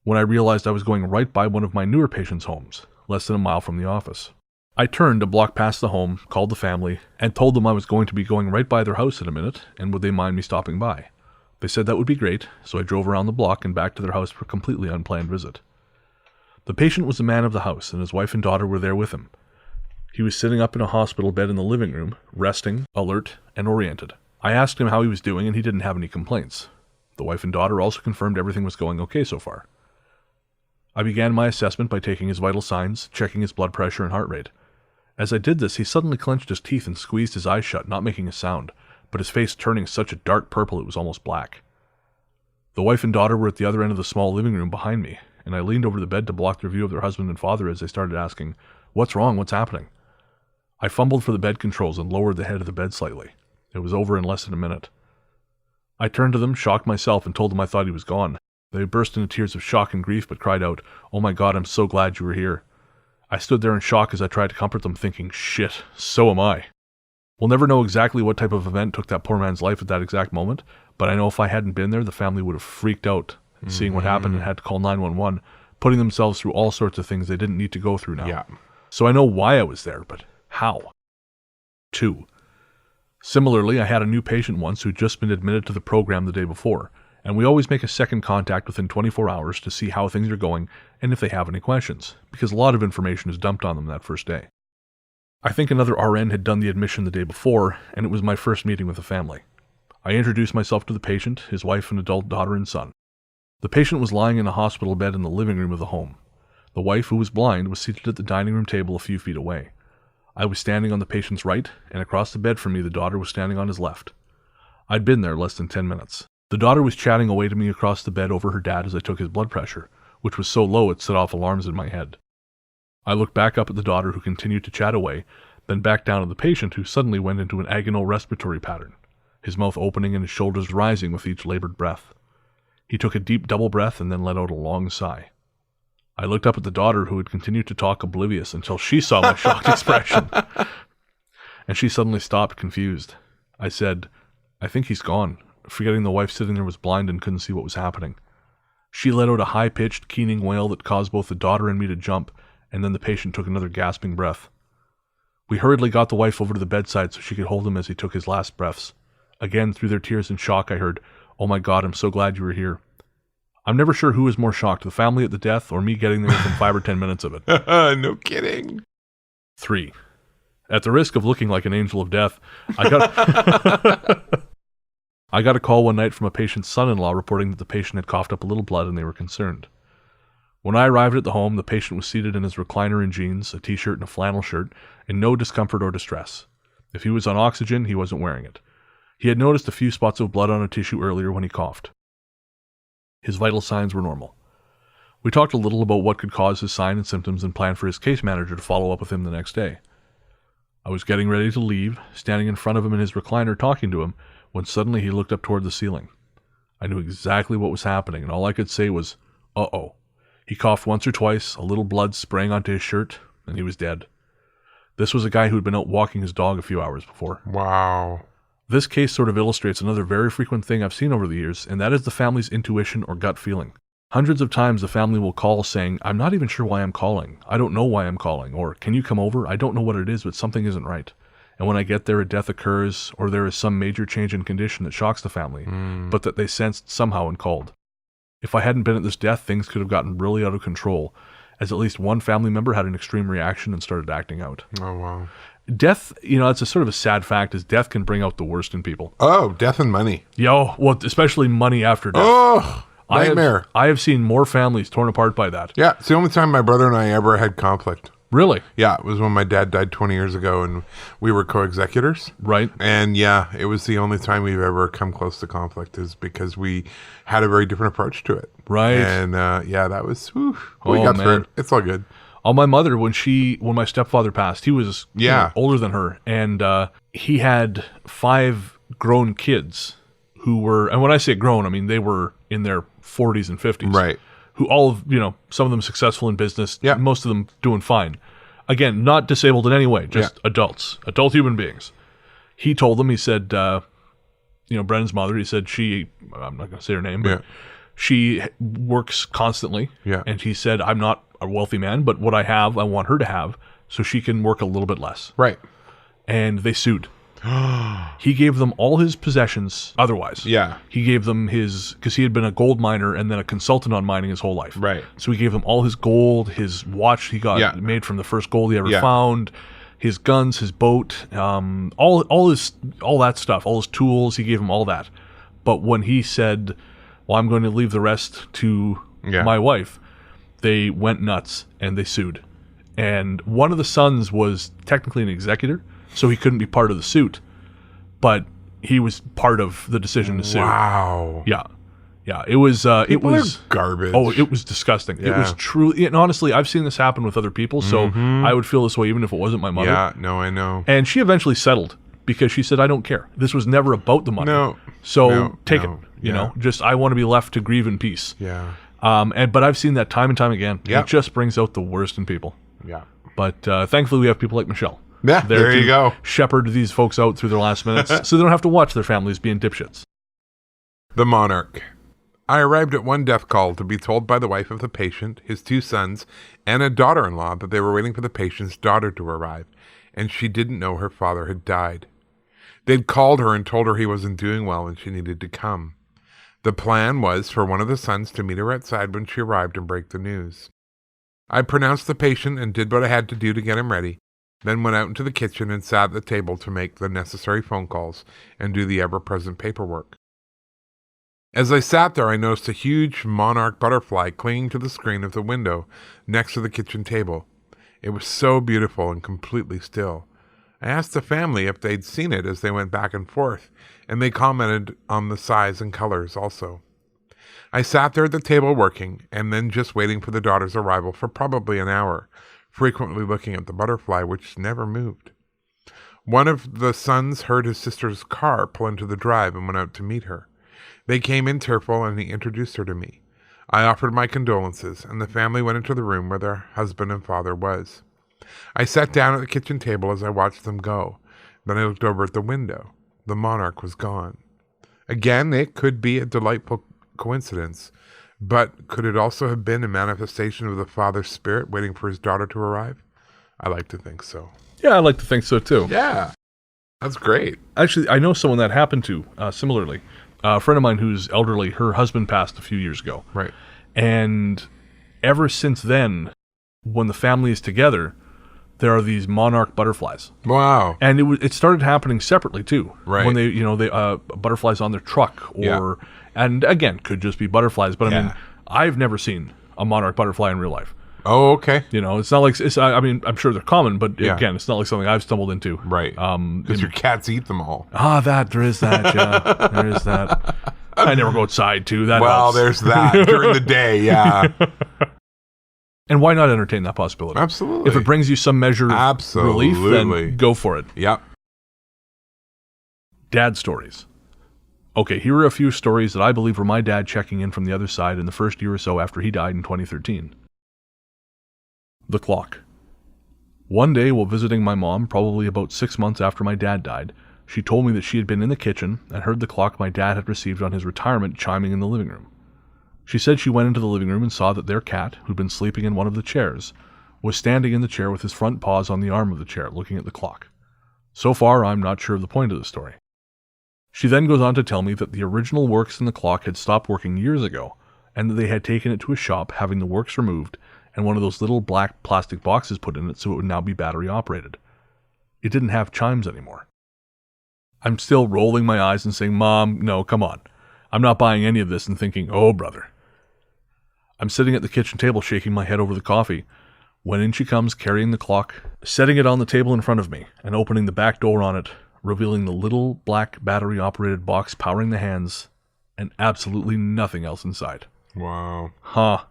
when I realized I was going right by one of my newer patients' homes, less than a mile from the office. I turned a block past the home, called the family, and told them I was going to be going right by their house in a minute, and would they mind me stopping by. They said that would be great, so I drove around the block and back to their house for a completely unplanned visit. The patient was the man of the house, and his wife and daughter were there with him. He was sitting up in a hospital bed in the living room, resting, alert, and oriented. I asked him how he was doing, and he didn't have any complaints. The wife and daughter also confirmed everything was going okay so far. I began my assessment by taking his vital signs, checking his blood pressure and heart rate. As I did this, he suddenly clenched his teeth and squeezed his eyes shut, not making a sound, but his face turning such a dark purple it was almost black. The wife and daughter were at the other end of the small living room behind me, and I leaned over the bed to block their view of their husband and father as they started asking, "What's wrong? What's happening?" I fumbled for the bed controls and lowered the head of the bed slightly. It was over in less than a minute. I turned to them, shocked myself, and told them I thought he was gone. They burst into tears of shock and grief, but cried out, "Oh my God, I'm so glad you were here." I stood there in shock as I tried to comfort them, thinking, shit, so am I. We'll never know exactly what type of event took that poor man's life at that exact moment, but I know if I hadn't been there, the family would have freaked out seeing what happened and had to call 911, putting themselves through all sorts of things they didn't need to go through now. Yeah. So I know why I was there, but how? 2. Similarly, I had a new patient once who'd just been admitted to the program the day before, and we always make a second contact within 24 hours to see how things are going and if they have any questions, because a lot of information is dumped on them that first day. I think another RN had done the admission the day before, and it was my first meeting with the family. I introduced myself to the patient, his wife and adult daughter and son. The patient was lying in a hospital bed in the living room of the home. The wife, who was blind, was seated at the dining room table a few feet away. I was standing on the patient's right, and across the bed from me the daughter was standing on his left. I'd been there less than 10 minutes. The daughter was chatting away to me across the bed over her dad as I took his blood pressure, which was so low it set off alarms in my head. I looked back up at the daughter, who continued to chat away, then back down at the patient, who suddenly went into an agonal respiratory pattern, his mouth opening and his shoulders rising with each labored breath. He took a deep double breath and then let out a long sigh. I looked up at the daughter, who had continued to talk oblivious until she saw my shocked expression. And she suddenly stopped, confused. I said, "I think he's gone," forgetting the wife sitting there was blind and couldn't see what was happening. She let out a high-pitched, keening wail that caused both the daughter and me to jump, and then the patient took another gasping breath. We hurriedly got the wife over to the bedside so she could hold him as he took his last breaths. Again, through their tears and shock, I heard, "Oh my God, I'm so glad you were here." I'm never sure who was more shocked, the family at the death or me getting there within 5 or 10 minutes of it. No kidding. 3. At the risk of looking like an angel of death, I got a call one night from a patient's son-in-law reporting that the patient had coughed up a little blood and they were concerned. When I arrived at the home, the patient was seated in his recliner in jeans, a t-shirt and a flannel shirt, in no discomfort or distress. If he was on oxygen, he wasn't wearing it. He had noticed a few spots of blood on a tissue earlier when he coughed. His vital signs were normal. We talked a little about what could cause his sign and symptoms and planned for his case manager to follow up with him the next day. I was getting ready to leave, standing in front of him in his recliner talking to him, when suddenly he looked up toward the ceiling. I knew exactly what was happening, and all I could say was, "Uh-oh." He coughed once or twice, a little blood sprang onto his shirt, and he was dead. This was a guy who had been out walking his dog a few hours before. Wow. This case sort of illustrates another very frequent thing I've seen over the years, and that is the family's intuition or gut feeling. Hundreds of times the family will call saying, "I'm not even sure why I'm calling. I don't know why I'm calling," or "Can you come over? I don't know what it is, but something isn't right." And when I get there, a death occurs, or there is some major change in condition that shocks the family, but that they sensed somehow and called. If I hadn't been at this death, things could have gotten really out of control, as at least one family member had an extreme reaction and started acting out. Oh, wow. Death, it's a sort of a sad fact, is death can bring out the worst in people. Oh, death and money. Well, especially money after death. Oh, nightmare. I have seen more families torn apart by that. Yeah, it's the only time my brother and I ever had conflict. Really? Yeah, it was when my dad died 20 years ago, and we were co-executors. Right. And yeah, it was the only time we've ever come close to conflict, is because we had a very different approach to it. Right. And yeah, that was, we got through it. It's all good. My mother, when my stepfather passed, he was older than her, and he had 5 grown kids who were, and when I say grown, I mean they were in their 40s and 50s. Right. who all of, some of them successful in business, most of them doing fine. Again, not disabled in any way, just adult human beings. He told them, he said, Brennan's mother, he said I'm not going to say her name, but she works constantly. Yeah. And he said, I'm not a wealthy man, but what I have, I want her to have, so she can work a little bit less. Right. And they sued. He gave them all his possessions otherwise. Yeah. He gave them because he had been a gold miner and then a consultant on mining his whole life. Right. So he gave them all his gold, his watch he got made from the first gold he ever found, his guns, his boat, all that stuff, all his tools, he gave them all that. But when he said, well, I'm going to leave the rest to my wife, they went nuts and they sued. And one of the sons was technically an executor, so he couldn't be part of the suit, but he was part of the decision to sue. Wow. Yeah. Yeah. It was garbage. Oh, it was disgusting. Yeah. It was truly, and honestly, I've seen this happen with other people, so I would feel this way even if it wasn't my mother. Yeah, no, I know. And she eventually settled because she said, I don't care. This was never about the money. No. So take it. Just I want to be left to grieve in peace. Yeah. But I've seen that time and time again. Yeah. It just brings out the worst in people. Yeah. But thankfully we have people like Michelle. Yeah, there you go. Shepherd these folks out through their last minutes so they don't have to watch their families being dipshits. The Monarch. I arrived at one death call to be told by the wife of the patient, his 2 sons, and a daughter-in-law that they were waiting for the patient's daughter to arrive, and she didn't know her father had died. They'd called her and told her he wasn't doing well and she needed to come. The plan was for one of the sons to meet her outside when she arrived and break the news. I pronounced the patient and did what I had to do to get him ready, then went out into the kitchen and sat at the table to make the necessary phone calls and do the ever-present paperwork. As I sat there, I noticed a huge monarch butterfly clinging to the screen of the window next to the kitchen table. It was so beautiful and completely still. I asked the family if they'd seen it as they went back and forth, and they commented on the size and colors also. I sat there at the table working, and then just waiting for the daughter's arrival for probably an hour, frequently looking at the butterfly, which never moved. One of the sons heard his sister's car pull into the drive and went out to meet her. They came in tearful, and he introduced her to me. I offered my condolences, and the family went into the room where their husband and father was. I sat down at the kitchen table as I watched them go. Then I looked over at the window. The monarch was gone. Again, it could be a delightful coincidence, but could it also have been a manifestation of the father's spirit waiting for his daughter to arrive? I like to think so. Yeah, I like to think so too. Yeah, that's great. Actually, I know someone that happened to, similarly. A friend of mine who's elderly, her husband passed a few years ago. Right. And ever since then, when the family is together, there are these monarch butterflies. Wow. And it started happening separately too. Right. When they butterflies on their truck and again, could just be butterflies, but I mean, I've never seen a monarch butterfly in real life. Oh, okay. It's not like I'm sure they're common, but again, it's not like something I've stumbled into. Right. Because your cats eat them all. There is that, yeah. There is that. I never go outside too. That helps. There's that during the day, yeah. And why not entertain that possibility? Absolutely. If it brings you some measure of relief, then go for it. Yep. Dad stories. Okay, here are a few stories that I believe were my dad checking in from the other side in the first year or so after he died in 2013. The clock. One day while visiting my mom, probably about 6 months after my dad died, she told me that she had been in the kitchen and heard the clock my dad had received on his retirement chiming in the living room. She said she went into the living room and saw that their cat, who'd been sleeping in one of the chairs, was standing in the chair with his front paws on the arm of the chair, looking at the clock. So far, I'm not sure of the point of the story. She then goes on to tell me that the original works in the clock had stopped working years ago, and that they had taken it to a shop, having the works removed, and one of those little black plastic boxes put in it so it would now be battery operated. It didn't have chimes anymore. I'm still rolling my eyes and saying, Mom, no, come on. I'm not buying any of this, and thinking, oh, brother. I'm sitting at the kitchen table shaking my head over the coffee, when in she comes carrying the clock, setting it on the table in front of me, and opening the back door on it, revealing the little black battery-operated box powering the hands, and absolutely nothing else inside. Wow. Huh.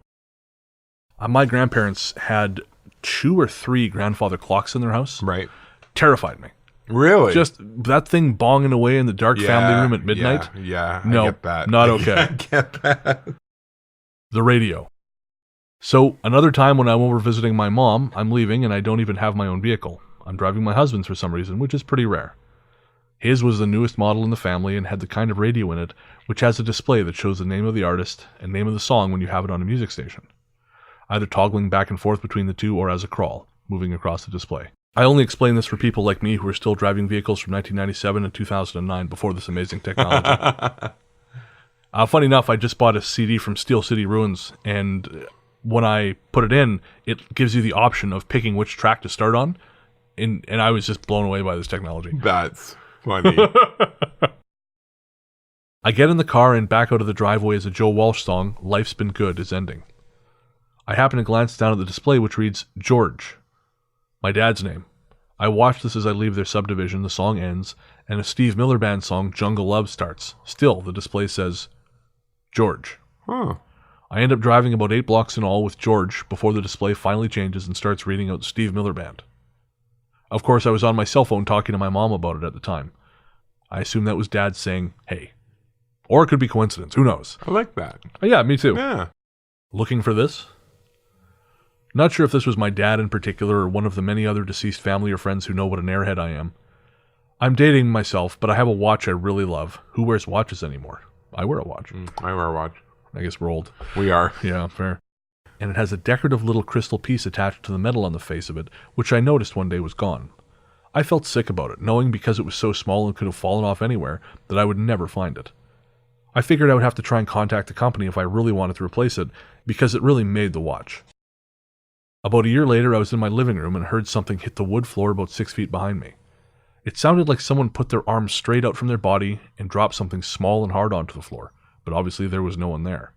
My grandparents had 2 or 3 grandfather clocks in their house. Right. Terrified me. Really? Just that thing bonging away in the dark family room at midnight. Yeah, no, I get that. Not okay. I get that. The radio. So another time when I'm over visiting my mom, I'm leaving and I don't even have my own vehicle. I'm driving my husband's for some reason, which is pretty rare. His was the newest model in the family and had the kind of radio in it which has a display that shows the name of the artist and name of the song when you have it on a music station, either toggling back and forth between the two or as a crawl, moving across the display. I only explain this for people like me who are still driving vehicles from 1997 and 2009 before this amazing technology. Funny enough, I just bought a CD from Steel City Ruins, and when I put it in, it gives you the option of picking which track to start on, and I was just blown away by this technology. That's funny. I get in the car and back out of the driveway as a Joe Walsh song, Life's Been Good, is ending. I happen to glance down at the display which reads, George, my dad's name. I watch this as I leave their subdivision, the song ends, and a Steve Miller Band song, Jungle Love, starts. Still, the display says, George. Huh. I end up driving about 8 blocks in all with George before the display finally changes and starts reading out Steve Miller Band. Of course, I was on my cell phone talking to my mom about it at the time. I assume that was Dad saying, hey. Or it could be coincidence. Who knows? I like that. Yeah, me too. Yeah. Looking for this? Not sure if this was my dad in particular or one of the many other deceased family or friends who know what an airhead I am. I'm dating myself, but I have a watch I really love. Who wears watches anymore? I wear a watch. I wear a watch. I guess we're old. We are. Yeah, fair. And it has a decorative little crystal piece attached to the metal on the face of it, which I noticed one day was gone. I felt sick about it, knowing because it was so small and could have fallen off anywhere, that I would never find it. I figured I would have to try and contact the company if I really wanted to replace it, because it really made the watch. About a year later, I was in my living room and heard something hit the wood floor about 6 feet behind me. It sounded like someone put their arms straight out from their body and dropped something small and hard onto the floor, but obviously there was no one there.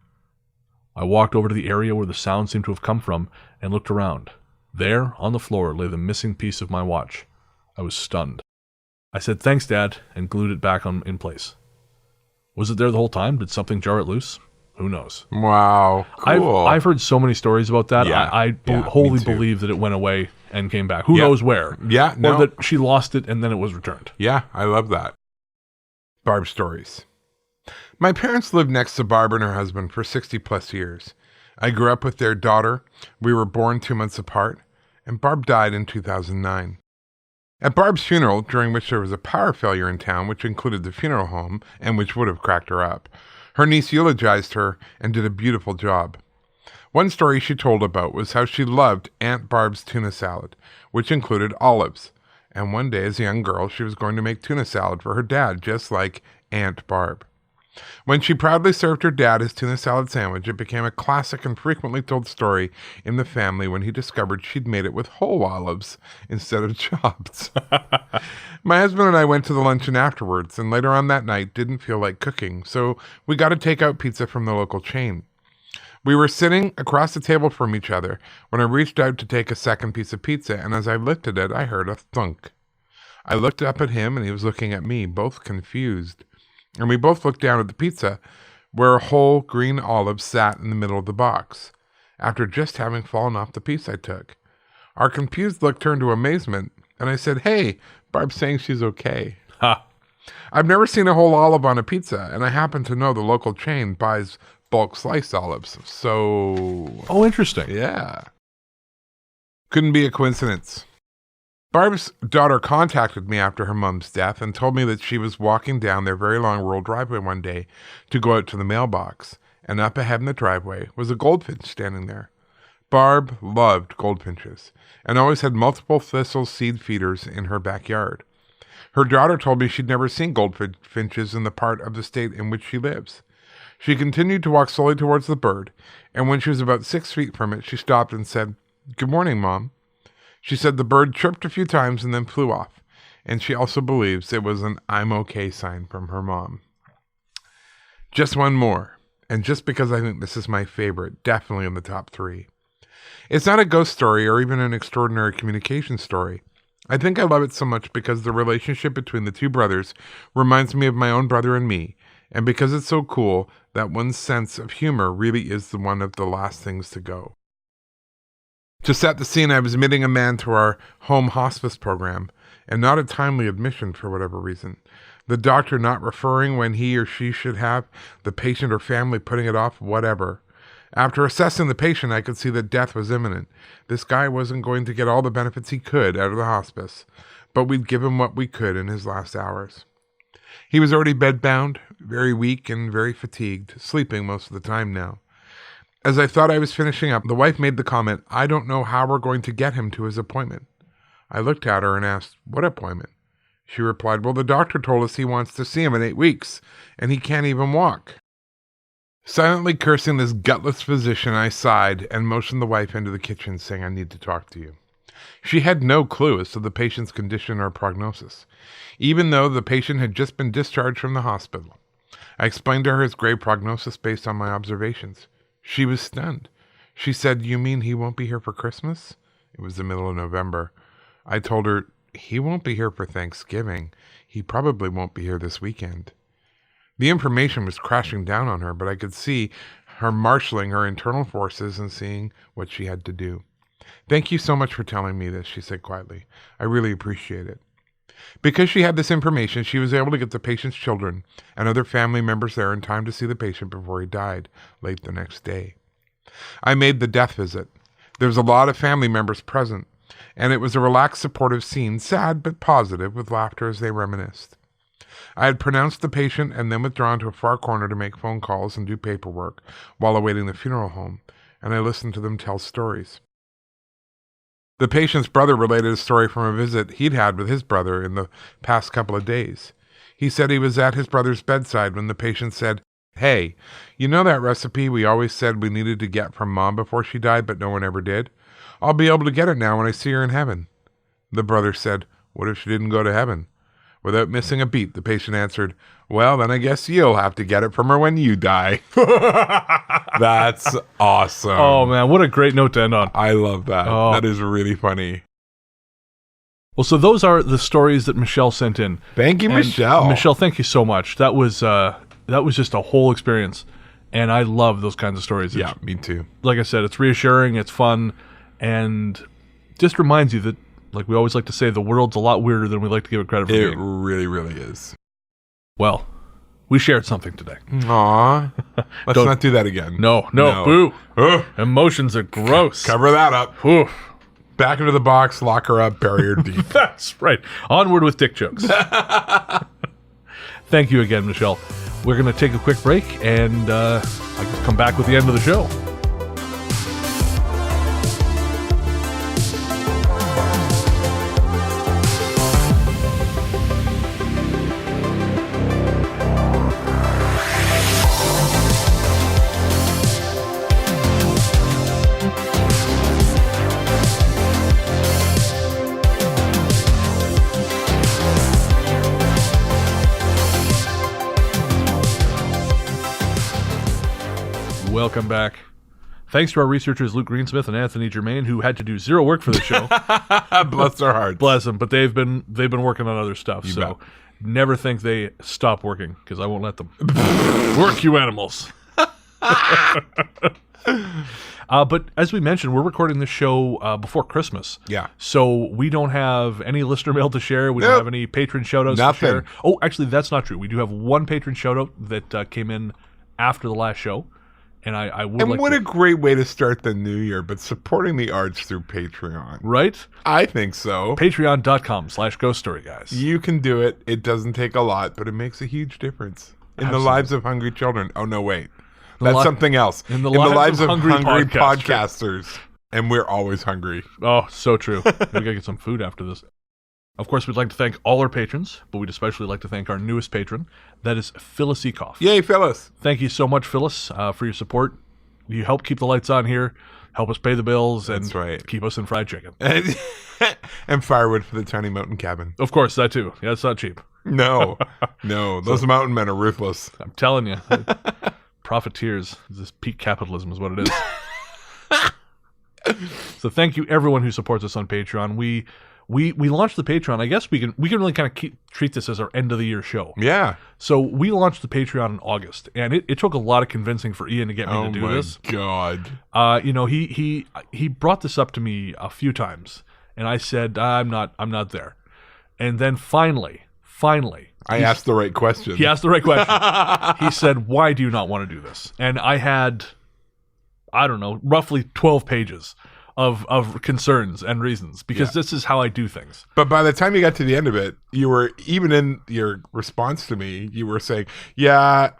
I walked over to the area where the sound seemed to have come from and looked around. There, on the floor, lay the missing piece of my watch. I was stunned. I said, thanks, Dad, and glued it back in place. Was it there the whole time? Did something jar it loose? Who knows? Wow, cool. I've heard so many stories about that. Yeah, I wholly believe that it went away and came back. Who knows where? Yeah, no. Or that she lost it and then it was returned. Yeah, I love that. Barb stories. My parents lived next to Barb and her husband for 60 plus years. I grew up with their daughter. We were born 2 months apart, and Barb died in 2009. At Barb's funeral, during which there was a power failure in town, which included the funeral home and which would have cracked her up, her niece eulogized her and did a beautiful job. One story she told about was how she loved Aunt Barb's tuna salad, which included olives. And one day as a young girl, she was going to make tuna salad for her dad, just like Aunt Barb. When she proudly served her dad his tuna salad sandwich, it became a classic and frequently told story in the family when he discovered she'd made it with whole olives instead of chopped. My husband and I went to the luncheon afterwards, and later on that night didn't feel like cooking, so we got a takeout pizza from the local chain. We were sitting across the table from each other when I reached out to take a second piece of pizza, and as I lifted it, I heard a thunk. I looked up at him, and he was looking at me, both confused. And we both looked down at the pizza, where a whole green olive sat in the middle of the box, after just having fallen off the piece I took. Our confused look turned to amazement, and I said, "Hey, Barb's saying she's okay." Ha! I've never seen a whole olive on a pizza, and I happen to know the local chain buys bulk sliced olives, so... Oh, interesting. Yeah. Couldn't be a coincidence. Barb's daughter contacted me after her mom's death and told me that she was walking down their very long rural driveway one day to go out to the mailbox, and up ahead in the driveway was a goldfinch standing there. Barb loved goldfinches and always had multiple thistle seed feeders in her backyard. Her daughter told me she'd never seen goldfinches in the part of the state in which she lives. She continued to walk slowly towards the bird, and when she was about 6 feet from it, she stopped and said, "Good morning, Mom." She said the bird chirped a few times and then flew off, and she also believes it was an "I'm okay" sign from her mom. Just one more, and just because I think this is my favorite, definitely in the top 3. It's not a ghost story or even an extraordinary communication story. I think I love it so much because the relationship between the two brothers reminds me of my own brother and me, and because it's so cool that one's sense of humor really is one of the last things to go. To set the scene, I was admitting a man to our home hospice program, and not a timely admission for whatever reason. The doctor not referring when he or she should have, the patient or family putting it off, whatever. After assessing the patient, I could see that death was imminent. This guy wasn't going to get all the benefits he could out of the hospice, but we'd give him what we could in his last hours. He was already bedbound, very weak and very fatigued, sleeping most of the time now. As I thought I was finishing up, the wife made the comment, "I don't know how we're going to get him to his appointment." I looked at her and asked, "What appointment?" She replied, "Well, the doctor told us he wants to see him in 8 weeks, and he can't even walk." Silently cursing this gutless physician, I sighed and motioned the wife into the kitchen, saying, "I need to talk to you." She had no clue as to the patient's condition or prognosis, even though the patient had just been discharged from the hospital. I explained to her his grave prognosis based on my observations. She was stunned. She said, "You mean he won't be here for Christmas?" It was the middle of November. I told her, "He won't be here for Thanksgiving. He probably won't be here this weekend." The information was crashing down on her, but I could see her marshaling her internal forces and seeing what she had to do. "Thank you so much for telling me this," she said quietly. "I really appreciate it." Because she had this information, she was able to get the patient's children and other family members there in time to see the patient before he died late the next day. I made the death visit. There was a lot of family members present, and it was a relaxed, supportive scene, sad but positive, with laughter as they reminisced. I had pronounced the patient and then withdrawn to a far corner to make phone calls and do paperwork while awaiting the funeral home, and I listened to them tell stories. The patient's brother related a story from a visit he'd had with his brother in the past couple of days. He said he was at his brother's bedside when the patient said, "Hey, you know that recipe we always said we needed to get from Mom before she died, but no one ever did? I'll be able to get it now when I see her in heaven." The brother said, "What if she didn't go to heaven?" Without missing a beat, the patient answered, "Well, then I guess you'll have to get it from her when you die." That's awesome. Oh, man, what a great note to end on. I love that. Oh. That is really funny. Well, so those are the stories that Michelle sent in. Thank you, Michelle. Michelle, thank you so much. That was just a whole experience, and I love those kinds of stories. Yeah, me too. Like I said, it's reassuring, it's fun, and just reminds you that, like we always like to say, the world's a lot weirder than we like to give it credit for being. It really, really is. Well, we shared something today. Aw. Let's not do that again. No. Boo. Emotions are gross. Cover that up. Oof. Back into the box, lock her up, bury her deep. That's right. Onward with dick jokes. Thank you again, Michelle. We're going to take a quick break, and I can come back with the end of the show. Welcome back. Thanks to our researchers Luke Greensmith and Anthony Germaine, who had to do zero work for the show. Bless their hearts. Bless them. But they've been working on other stuff. You so bet. Never think they stop working, because I won't let them. Work, you animals. But as we mentioned, we're recording this show before Christmas. Yeah. So we don't have any listener mail to share. We don't have any patron shout-outs to share. Oh, actually, that's not true. We do have one patron shout-out that came in after the last show. And I would and like what to... a great way to start the new year, but supporting the arts through Patreon. Right? I think so. Patreon.com/ghoststoryguys. You can do it. It doesn't take a lot, but it makes a huge difference in the lives of hungry children. Oh, no, wait. That's something else. In the lives of hungry podcasters. And we're always hungry. Oh, so true. We got to get some food after this. Of course, we'd like to thank all our patrons, but we'd especially like to thank our newest patron. That is Phyllis Ekoff. Yay, Phyllis. Thank you so much, Phyllis, for your support. You help keep the lights on here, help us pay the bills, and keep us in fried chicken. And firewood for the tiny mountain cabin. Of course, that too. Yeah, it's not cheap. No. Those mountain men are ruthless. I'm telling you. Profiteers. This peak capitalism is what it is. So thank you, everyone who supports us on Patreon. We launched the Patreon. I guess we can really kind of treat this as our end of the year show. Yeah. So we launched the Patreon in August, and it took a lot of convincing for Ian to get me to do this. Oh my God. He brought this up to me a few times, and I said I'm not there. And then finally, I asked the right question. He asked the right question. He said, "Why do you not want to do this?" And I had I don't know, roughly 12 pages of concerns and reasons, because this is how I do things. But by the time you got to the end of it, you were, even in your response to me, you were saying, yeah,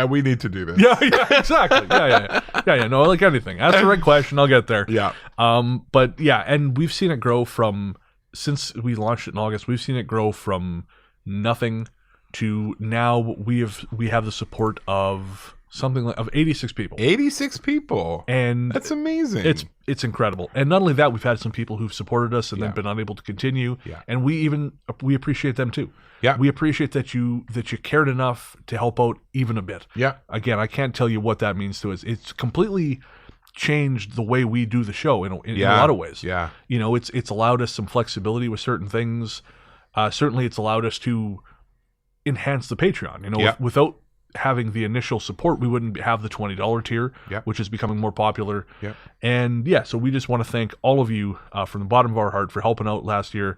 we need to do this. Yeah, exactly. Yeah. No, like anything. Ask the right question, I'll get there. Yeah. But yeah, and we've seen it grow from, since we launched it in August, we've seen it grow from nothing to now we have the support of something like 86 people. 86 people. And that's amazing. It's incredible. And not only that, we've had some people who've supported us and then been unable to continue. Yeah. And we appreciate them too. Yeah. We appreciate that you cared enough to help out even a bit. Yeah. Again, I can't tell you what that means to us. It's completely changed the way we do the show in a lot of ways. Yeah. You know, it's allowed us some flexibility with certain things. Certainly it's allowed us to enhance the Patreon. You know, without having the initial support, we wouldn't have the $20 tier, which is becoming more popular. Yep. And so we just want to thank all of you from the bottom of our heart for helping out last year.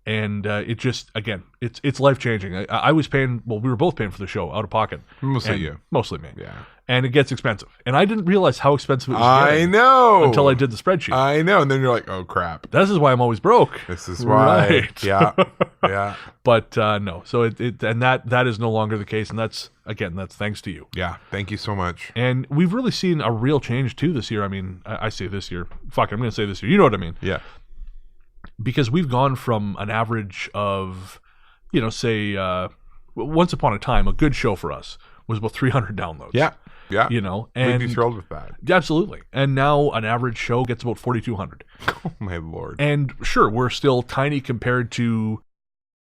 And it just, again, it's life-changing. I was paying, well, we were both paying for the show out of pocket. Mostly you. Mostly me. Yeah. And it gets expensive. And I didn't realize how expensive it was I know. until I did the spreadsheet. I know. And then you're like, oh, crap. This is why I'm always broke. This is why. Right. Yeah. Yeah. But no. So and that is no longer the case. And that's thanks to you. Yeah. Thank you so much. And we've really seen a real change too this year. I mean, I say this year. Fuck, I'm going to say this year. You know what I mean? Yeah. Because we've gone from an average of, say, once upon a time, a good show for us was about 300 downloads. Yeah. Yeah. And we'd be thrilled with that. Absolutely. And now an average show gets about 4,200. Oh, my Lord. And sure, we're still tiny compared to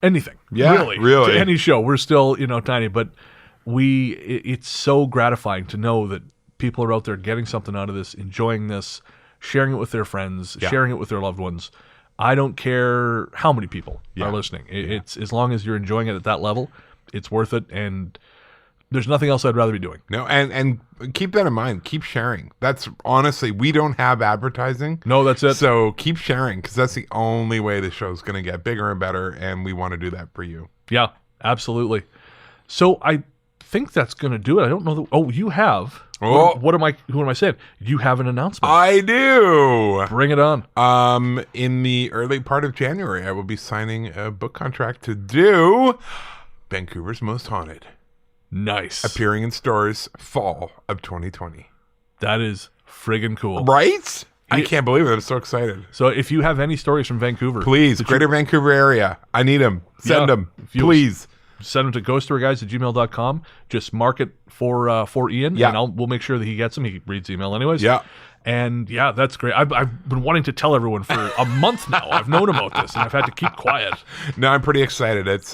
anything. Yeah. Really. To any show. We're still, tiny. But it's so gratifying to know that people are out there getting something out of this, enjoying this, sharing it with their friends, sharing it with their loved ones. I don't care how many people are listening. It's as long as you're enjoying it at that level, it's worth it. And there's nothing else I'd rather be doing. No, and keep that in mind. Keep sharing. That's honestly, we don't have advertising. No, that's it. So keep sharing, because that's the only way the show's going to get bigger and better, and we want to do that for you. Yeah, absolutely. So I think that's going to do it. I don't know. You have. Oh. Who am I saying? You have an announcement. I do. Bring it on. In the early part of January, I will be signing a book contract to do Vancouver's Most Haunted. Nice. Appearing in stores fall of 2020. That is friggin' cool. Right? I can't believe it. I'm so excited. So if you have any stories from Vancouver. Please, Greater Vancouver area. I need them. Send them. Please. Send them to ghoststoryguys@gmail.com. Just mark it for Ian, and we'll make sure that he gets them. He reads email anyways. Yeah. And that's great. I've been wanting to tell everyone for a month now. I've known about this, and I've had to keep quiet. No, I'm pretty excited. It's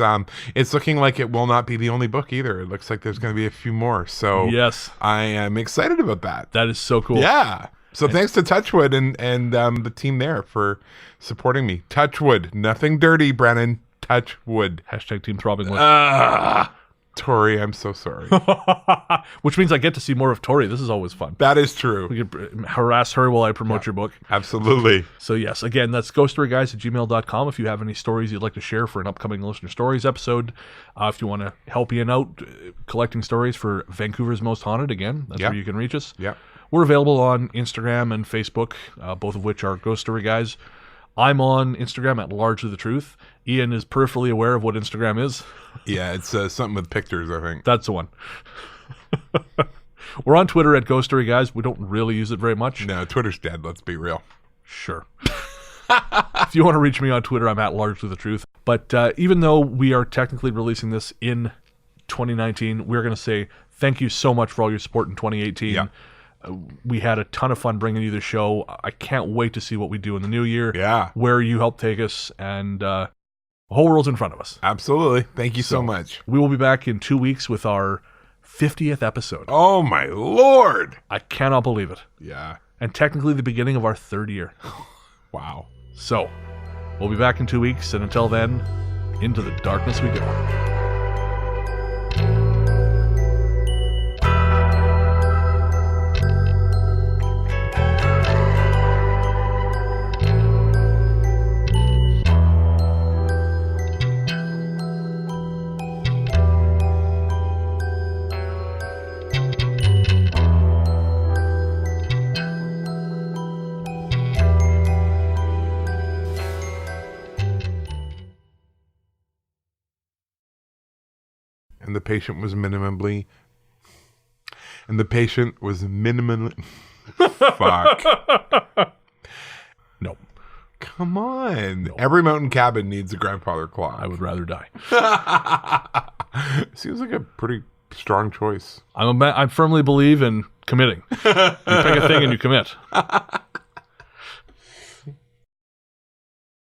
looking like it will not be the only book either. It looks like there's going to be a few more. So yes, I am excited about that. That is so cool. Yeah. So thanks to Touchwood and the team there for supporting me. Touchwood, nothing dirty, Brennan. Touchwood. Hashtag Team Throbbing List. Tori, I'm so sorry. Which means I get to see more of Tori. This is always fun. That is true. We can harass her while I promote your book. Absolutely. So yes, again, that's ghoststoryguys@gmail.com. If you have any stories you'd like to share for an upcoming Listener Stories episode, if you want to help Ian out collecting stories for Vancouver's Most Haunted, again, that's where you can reach us. Yeah. We're available on Instagram and Facebook, both of which are Ghost Story Guys. I'm on Instagram at Largely the Truth. Ian is peripherally aware of what Instagram is. Yeah, it's something with pictures, I think. That's the one. We're on Twitter at Ghost Story Guys. We don't really use it very much. No, Twitter's dead. Let's be real. Sure. If you want to reach me on Twitter, I'm at Largely the Truth. But even though we are technically releasing this in 2019, we're going to say thank you so much for all your support in 2018. Yeah. We had a ton of fun bringing you the show. I can't wait to see what we do in the new year. Yeah. Where you help take us, and the whole world's in front of us. Absolutely. Thank you so much. We will be back in 2 weeks with our 50th episode. Oh, my Lord. I cannot believe it. Yeah. And technically the beginning of our 3rd year. Wow. So, we'll be back in 2 weeks, and until then, into the darkness we go. and the patient was minimally. Fuck. No. Come on. No. Every mountain cabin needs a grandfather clock. I would rather die. Seems like a pretty strong choice. I firmly believe in committing. You pick a thing and you commit.